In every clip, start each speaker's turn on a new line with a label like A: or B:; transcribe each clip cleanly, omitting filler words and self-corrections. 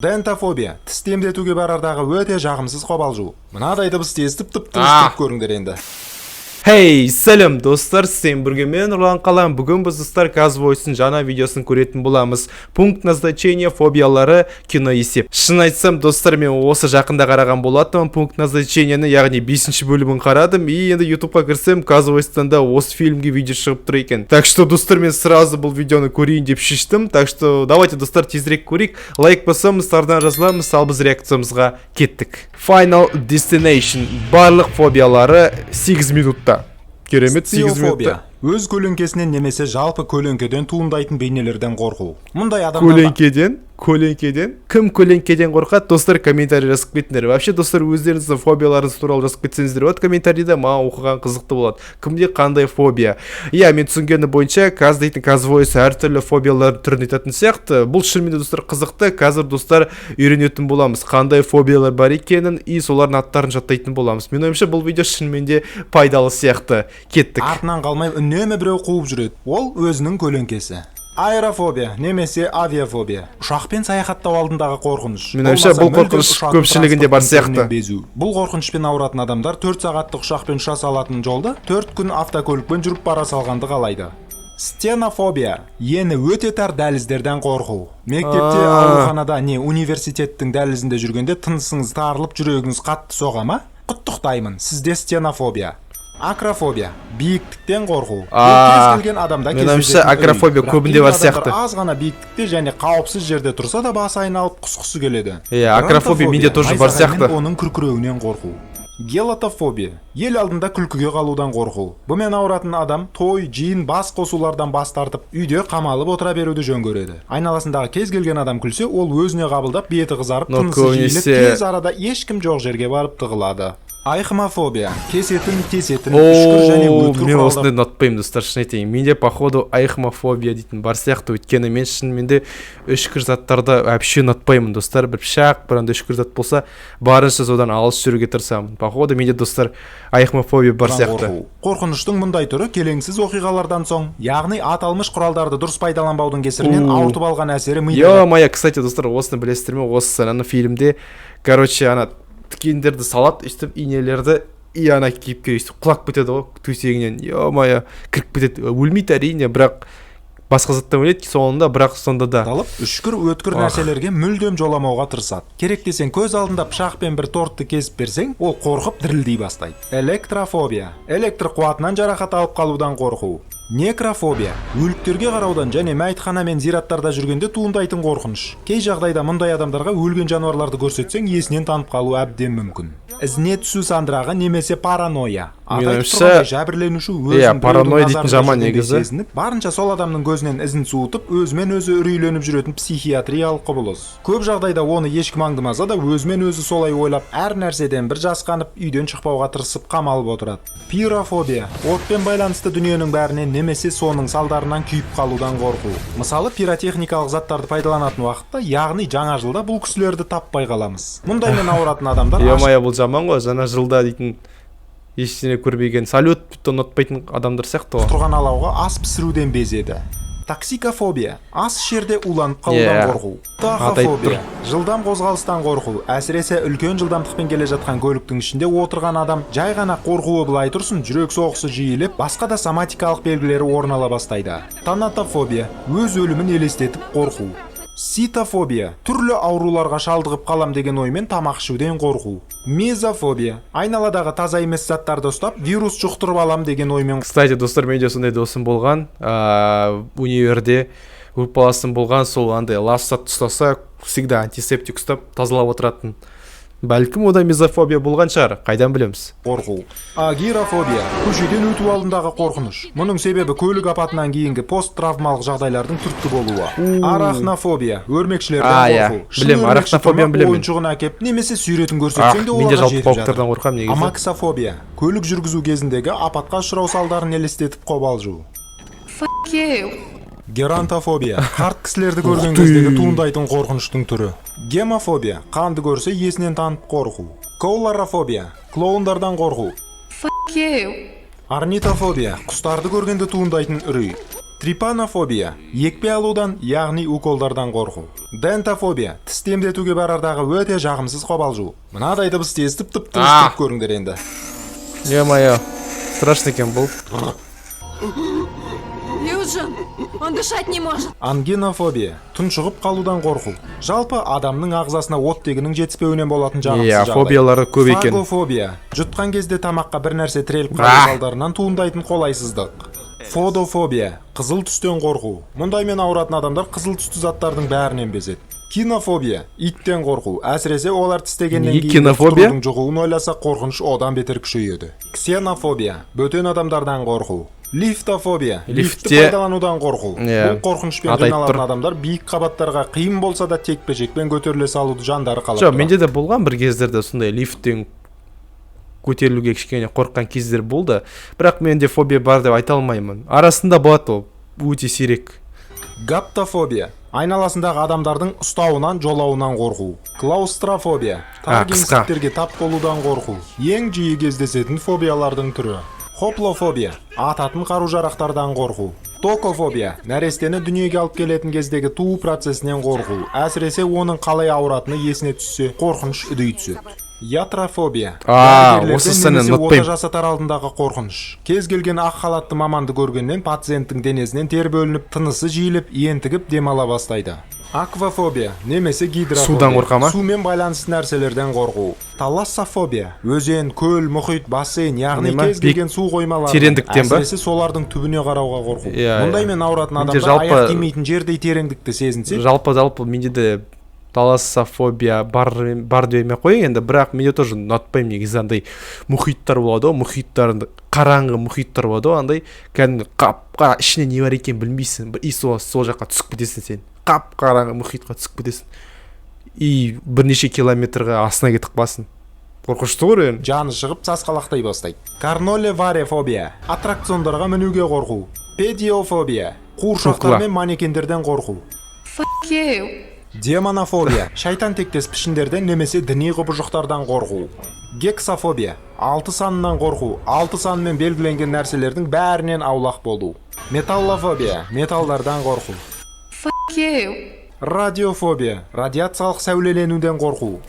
A: Дентофобия – тіс темдетуге барардағы өте жағымсыз қобалжу. Мынадай дыбысты естіп тып-тып көріңдер енді.
B: Hey, сәлем достар, сен бірге мен Нұрлан Қалам. Бүгін біз достар Казвойстың жаңа видеосын көретін боламыз. Пункт назначения фобиялары киноесеп. Шын айтсам, достар, мен осы жақында қараған болатынмын пункт назначениені, яғни 5-ші бөлімін қарадым. И енді YouTube'a кірсем, Казвойстан да осы фильмге видео шығып тұр екен. Так что, достар, мен сразу бұл видеоны көрейін деп шештім. Так что, давайте, достар, тезірек көрейік. Лайк басамыз, тардан жазыламыз, ал біз реакциямызға кеттік. Final Destination. Барлық фобиялары 8 минутта. Керемет, 8 минутта.
A: Өз көлеңкесінен немесе жалпы көлеңкеден туындайтын бейнелерден қорқу. Мұндай адамдар
B: Көлеңкеден? Кім көлеңкеден қорқады? Достар, комментарий жазып кетіңдер. Вообще, достар, өздеріңіздің фобияларыңыз туралы жазып кетсеңіздер, вот комментарийде маған оқыған қызықты болады. Кімде қандай фобия? Иә, мен түсінгені бойынша, дейтін Казвойс әртүрлі фобиялар түрін айтатын сияқты. Бұл шынымен достар қызықты. Қазір достар үйренетін боламыз. Қандай фобиялар бар екенін и солардың аттарын жаттайтын боламыз. Мен ойымша, бұл видео шынымен де пайдалы сияқты. Кеттік.
A: Артынан қалмай үнемі біреу қуып жүреді. Ол өзінің көлеңкесі. Аэрофобия немесе авиафобия. Ұшақпен саяхаттау алдындағы қорқыныш.
B: Мен ойымша, бұл қорқыныш көпшілігінде бар сияқты.
A: Бұл қорқынышпен ауыратын адамдар 4 сағаттық ұшақпен ұша салатын жолды 4 күн автокөлікпен жүріп бара салғанды қалайды. Стенофобия. Ені өте тар дәліздерден қорқу. Мектепте, ауруханада, не университеттің дәлізінде жүргенде тынысыңыз тарылып, жүрегіңіз қатты соға ма? Құттықтаймын, сізде стенофобия. Акрофобия. Биіктіктен қорқу. Кез келген адамда
B: кездесетін. Акрофобия көбінде бар сияқты.
A: Аз ғана биіктікте және қауіпсіз жерде тұрса да басы айналып құсқысы келеді.
B: Акрофобия менде тоже бар сияқты.
A: Оның күркіреуінен қорқу. Гелотофобия. Ел алдында күлкіге қалудан қорқу. Бұмен ауыратын адам той, жиын, бас қосулардан бас тартып, үйде қамалып отыра беруді жөн көреді. Айналасындағы кез келген адам күлсе, ол өзіне қабылдап, беті қызарып, тынысы жиіліп, тез арада ешкім жоқ жерге барып тығылады. Айхмофобия. Кесетін, үшкір және өткір құралдар.
B: Мен осындай ұнатпаймын, достар, шын айтайын. Менде, походу, айхмофобия дейтін бар сияқты, өйткені мен шынымен үшкір заттарды вообще ұнатпаймын, достар. Бір пышақ, бір андай үшкір зат болса, барынша содан алыс жүруге тырысамын. Походу, менде, достар, айхмофобия бар сияқты.
A: Қорқыныштың мұндай түрі келеңсіз оқиғалардан соң, яғни аталмыш құралдарды дұрыс пайдаланбаудың кесірінен ауыртып алған әсері мида.
B: Моя, кстати, достар, осыны білесіздер ме? Осы фильмде, короче, тікендерді салат, үстіп инелерді и кейіпкер үстіп құлап кетеді ғой төсегінен. Моя, кіріп кетеді. Өлмейді әрине, бірақ басқа заттан өледі соңында, бірақ сонда да.
A: Үшкір өткір нәрселерге мүлдем жоламауға тырысады. Керек десең, көз алдында пышақпен бір тортты кесіп берсең, ол қорқып дірілдей бастайды. Электрофобия. Электр қуатынан жарақат алып қалудан қорқу. Некрофобия. Өліктерге қараудан және мәйітхана мен зираттарда жүргенде туындайтын қорқыныш. Кей жағдайда мұндай адамдарға өлген жануарларды көрсетсең, есінен танып қалу әбден мүмкін. Ізіне түсу сандырағы немесе паранойя. Жәбірленуші өзін
B: паранойя дейтін жаман негізі.
A: Барынша сол адамның көзінен ізін суытып, өзімен өзі үрейленіп жүретін психиатриялық құбылыс. Көп жағдайда оны ешкім аңдымаса да өзімен өзі солай ойлап, әр нәрседен бір жасқанып, үйден шықпауға тырысып қамалып отырады. Пирофобия. Отпен байланысты дүниенің бәрінен немесе соның салдарынан күйіп қалудан қорқу. Мысалы, пиротехникалық заттарды пайдаланатын уақытта, яғни жаңа жылда бұл кісілерді таппай қаламыз. Мұндаймен ауыратын адамдар
B: бұл жаман ғой, жаңа жылда дейтін ештеңе көрмеген, салют ұнатпайтын адамдар сияқты ғой.
A: Тұрған алауға ас пісіруден безеді. Токсикофобия. Ас ішерде уланып қалудан қорқу. Тахофобия. Жылдам қозғалыстан қорқу. Әсіресе үлкен жылдамдықпен келе жатқан көліктің ішінде отырған адам жай ғана қорқуы былай тұрсын, жүрек соғысы жиілеп, басқа да соматикалық белгілері орын ала бастайды. Танатофобия. Өз өлімін елестетіп қорқу. Ситофобия. Түрлі ауруларға шалдығып қалам деген оймен тамақ ішуден қорқу. Мезофобия. Айналадағы таза емес заттарды ұстап, вирус жұқтырып алам деген оймен.
B: Кстати, достар, менде сондай досым болған, универде группаласым болған, сол андай лас зат ұстаса, всегда антисептик ұстап, тазалап отыратын. Бәлкім ода мезофобия болған шығар, қайдан білеміз?
A: Қорқу. Агирофобия. Көшеден өту алдындағы қорқыныш. Мұның себебі көлік апатынан кейінгі посттравмалық жағдайлардың түрткі болуы. Арахнофобия. Өрмекшілерден қорқу.
B: Білем, арахнофобияны білем мен.
A: Ойыншығын әкеп, немесе сүйретін көрсетсең де оларға жетіп
B: жатыр.
A: Амаксофобия. Көлік жүргізу кезіндегі апатқа ұшырау салдарын елестетіп қобалжу. Геронтофобия. Қарт кісілерді көрген кездегі туындайтын қорқыныштың түрі. Гемофобия. Қанды көрсе есінен танып қорқу. Коуларофобия. Клоундардан қорқу. Орнитофобия. Құстарды көргенде туындайтын үрей. Трипанофобия екпе алудан, яғни уколдардан қорқу. Дентофобия тіс темдетуге барардағы өте жағымсыз қобалжу. Мынадай дыбысты естіп тып-тыныш көріңдер енді.
B: Е-мое, страшно екен бұл.
C: Юджин, он дышать не может.
A: Ангинофобия тұншығып қалудан қорқу. Жалпы адамның ағзасына оттегінің жетіспеуінен болатын жағымсыз жағдай.
B: Фобиялары көп екен.
A: Фагофобия жұтқан кезде тамаққа бір нәрсе тіреліп қалу салдарынан туындайтын қолайсыздық. Фодофобия қызыл түстен қорқу. Мұндаймен ауыратын адамдар қызыл түсті заттардың бәрінен безеді. Кинофобия иттен қорқу. Әсіресе олар тістегеннен кейін құтылудың жұғуын ойласа қорқыныш одан бетер күшейеді. Ксенофобия бөтен адамдардан қорқу. Лифтофобия лифтті пайдаланудан қорқу. Бұл қорқынышпен жиналатын адамдар биік қабаттарға қиын болса да текпе-жекпен көтеріле салуды жандары қалап тұрады.
B: Менде де болған бір кездерде сондай лифттен көтерілуге кішкене қорыққан кездер болды. Бірақ менде фобия бар деп айта алмаймын. Арасында болады ол, өте сирек.
A: Гаптофобия айналасындағы адамдардың ұстауынан, жолауынан қорқу. Клаустрофобия тар кеңістіктерге тап болудан қорқу. Ең жиі кездесетін фобиялардың түрі. Хоплофобия ататын қару-жарақтардан қорқу. Токофобия нәрестені дүниеге алып келетін кездегі туу процесінен қорқу. Әсіресе оның қалай ауыратыны есіне түссе, қорқыныш үдей түседі. Ятрофобия
B: осы сені
A: ота жасатар алдындағы қорқыныш. Кез келген ақ халатты маманды көргеннен пациенттің денесінен тер бөлініп, тынысы жиіліп, ентігіп демала бастайды. Аквафобия немесе гидрофобия сумен байланысты нәрселерден қорқу. Талассофобия өзен, көл, мұхит, бассейн, яғни кез келген су қоймалары, әсіресе солардың түбіне қарауға қорқу. Мұндаймен ауыратын адамдар аяқ тимейтін жердей тереңдікті сезінсе,
B: жалпы менде де талассофобия бар демей қойын енді, бірақ менде тоже ұнатпаймын негізі андай мұхиттар болады, мұхиттарында қараңғы мұхиттар болады, андай кәдімгі қап-қа ішіне не бар екен білмейсің, и сол жаққа түсіп кетесің сен. Қап-қараңғы мұхитқа түсіп кетесің. И бірнеше километрға астына кетіп қаласың. Қорқынышты ғой енді.
A: Жаны шығып сасқалақтай бастайды. Карнолеварофобия аттракциондарға мінуге қорқу. Педиофобия қуыршақтар мен манекендерден қорқу. Демонофобия шайтан тектес пішіндерден немесе діни құбыжықтардан қорқу. Гексофобия 6 санынан қорқу. 6 санмен белгіленген нәрселердің бәрінен аулақ болу. Металлофобия металдардан қорқу. Радиофобия радиациялық сәулеленуден қорқу.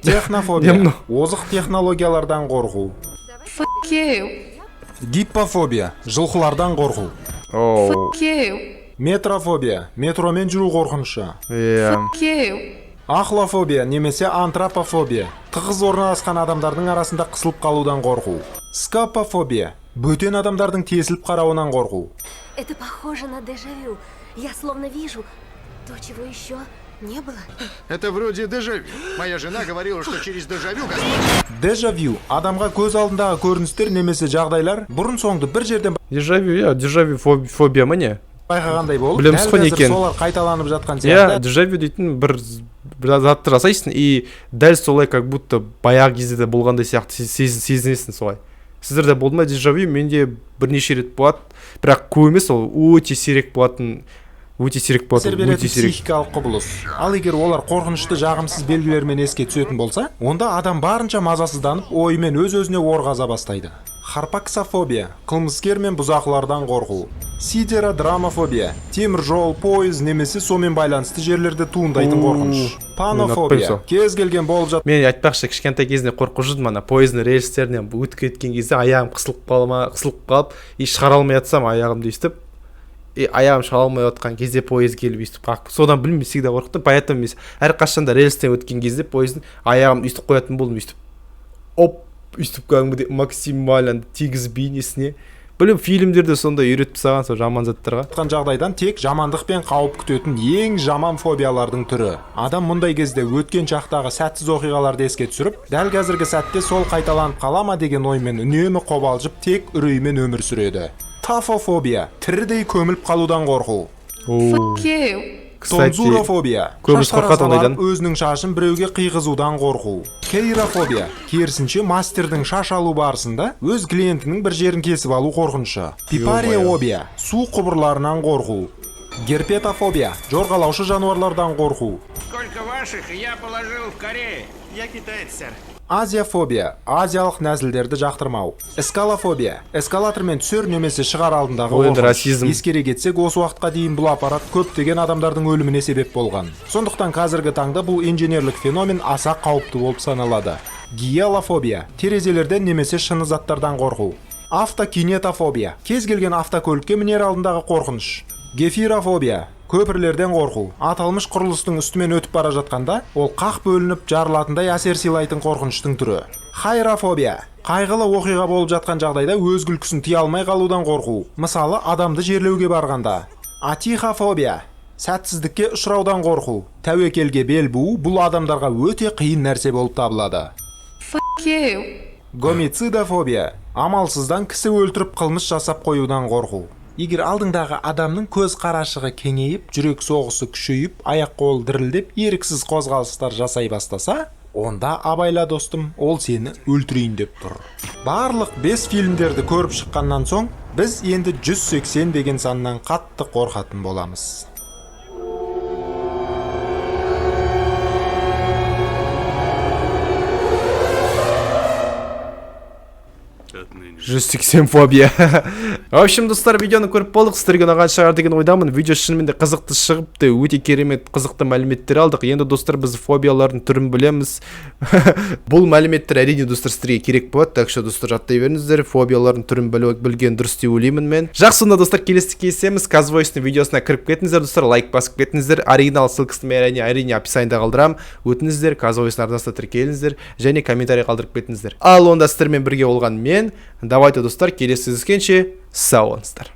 A: Технофобия озық технологиялардан қорқу. Гиппофобия жылқылардан қорқу. Метрофобия метромен жүру қорқынышы. Ахлофобия немесе антропофобия тығыз орналасқан адамдардың арасында қысылып қалудан қорқу. Скопофобия бөтен адамдардың тесіліп қарауынан қорқу.
D: Это похоже на дежавю. Я словно вижу то, чего еще не было.
E: Это вроде дежавю. Моя жена говорила, что через дежавю
A: Дежавю адамға көз алдындағы көріністер немесе жағдайлар бұрын соңды бір жерден
B: дежавю фобия ма не?
A: байқағандай болып,
B: білеміз қой екен.
A: Солар қайталанып жатқан сияқты.
B: Дежавю дейтін бір затты жасайсың и дәл солай как будто баяғы кезде де болғандай сияқты сезінесің солай. Сіздерде болды ма дежавю? Менде бірнеше рет болады, бірақ көп емес, ол өте сирек болатын.
A: Психикалық құбылыс. Ал егер олар қорқынышты жағымсыз белгілермен еске түсетін болса, онда адам барынша мазасызданып, ойымен өз-өзіне орғаза бастайды. Харпаксофобия қылмыскер мен бұзақылардан қорқу. Сидеродрамофобия темір жол, пойыз немесе сомен байланысты жерлерде туындайтын қорқыныш. Панофобия кез келген болып жатқан.
B: Мен айтпақшы, кішкентай кезінде қорқып жүрдім, ана пойыздың рельстерінен өтіп кеткен кезде аяғым қысылып қалып, шығара алмай жатсам аяғымды өйстіп, аяғым шығара алмай жатқан кезде пойыз келіп өйстіп қақып. Содан білмей всегда қорықтым. Поэтому мен әрқашанда рельстен өткен кезде пойыздың аяғым өйстіп қоятын болдым, өйстіп. Өйстіп кәдімгідей максимально тегіз бейнесіне. Білім, фильмдерде сондай үйретіп саған сол жаман заттарға.
A: Жағдайдан тек жамандық пен қауіп күтетін ең жаман фобиялардың түрі. Адам мұндай кезде өткен шақтағы сәтсіз оқиғаларды еске түсіріп, дәл қазіргі сәтте сол қайталанып қала ма деген оймен үнемі қобалжып, тек үреймен өмір сүреді. Тафофобия тірідей көміліп қалудан қорқу. Тонзурофобия өзінің шашын біреуге қиғызудан қорқу. Кейрофобия керісінше мастердің шаш алу барысында өз клиентінің бір жерін кесіп алу қорқынышы. Пипариофобия су құбырларынан қорқу. Герпетофобия жорғалаушы жануарлардан қорқу.
E: Сколько ваших я положил в Корее? Я китаец, сэр.
A: Азияфобия, азиялық нәсілдерді жақтырмау. Эскалофобия, эскалатормен түсер немесе шығар алдындағы
B: Ол енді
A: қорқыныш.
B: расизм.
A: Ескере кетсек, осы уақытқа дейін бұл аппарат көптеген адамдардың өліміне себеп болған. Сондықтан қазіргі таңда бұл инженерлік феномен аса қауіпті болып саналады. Гиалофобия, терезелерден немесе шыны заттардан қорқу. Автокинетофобия, кез келген автокөлікке мінер алдындағы қорқыныш. Гефирофобия, көпірлерден қорқу. Аталмыш құрылыстың үстімен өтіп бара жатқанда, ол қақ бөлініп жарылатындай әсер сыйлайтын қорқыныштың түрі. Хайрофобия, қайғылы оқиға болып жатқан жағдайда өз күлкісін тия алмай қалудан қорқу. Мысалы, адамды жерлеуге барғанда. Атихофобия, сәтсіздікке ұшыраудан қорқу. Тәуекелге бел буу бұл адамдарға өте қиын нәрсе болып табылады. Гомицидофобия, амалсыздан кісі өлтіріп қылмыс жасап қоюдан қорқу. Егер алдыңдағы адамның көз қарашығы кеңейіп, жүрек соғысы күшейіп, аяқ қол дірілдеп, еріксіз қозғалыстар жасай бастаса, онда абайла достым, ол сені өлтірейін деп тұр. Барлық 5 фильмдерді көріп шыққаннан соң, біз енді 180 деген саннан қатты қорқатын боламыз.
B: 180 фобия. В общем, достар, видеоны көріп болдық, сіздерге ұнаған шығар деген ойдамын. Видео шынымен де қызықты шығыпты, өте керемет қызықты мәліметтер алдық. Енді достар, біз фобиялардың түрін білеміз. Бұл мәліметтер әрине достар сіздерге керек болады, так что достар жаттай беріңіздер. Фобиялардың түрін білген дұрыс деп ойлаймын мен. Жақсы, онда достар, келесі кездесеміз. Казвойстың видеосына кіріп кетіңіздер, достар, лайк басып кетіңіздер. Оригинал ссылкасын мен әрине описаниеда қалдырамын. Өтіңіздер, Казвойстың арнасына тіркеліңіздер және комментарий қалдырып кетіңіздер. Ал онда сіздермен бірге болған мен. Давайте, достар, келесі кездескенше сау болыңыздар.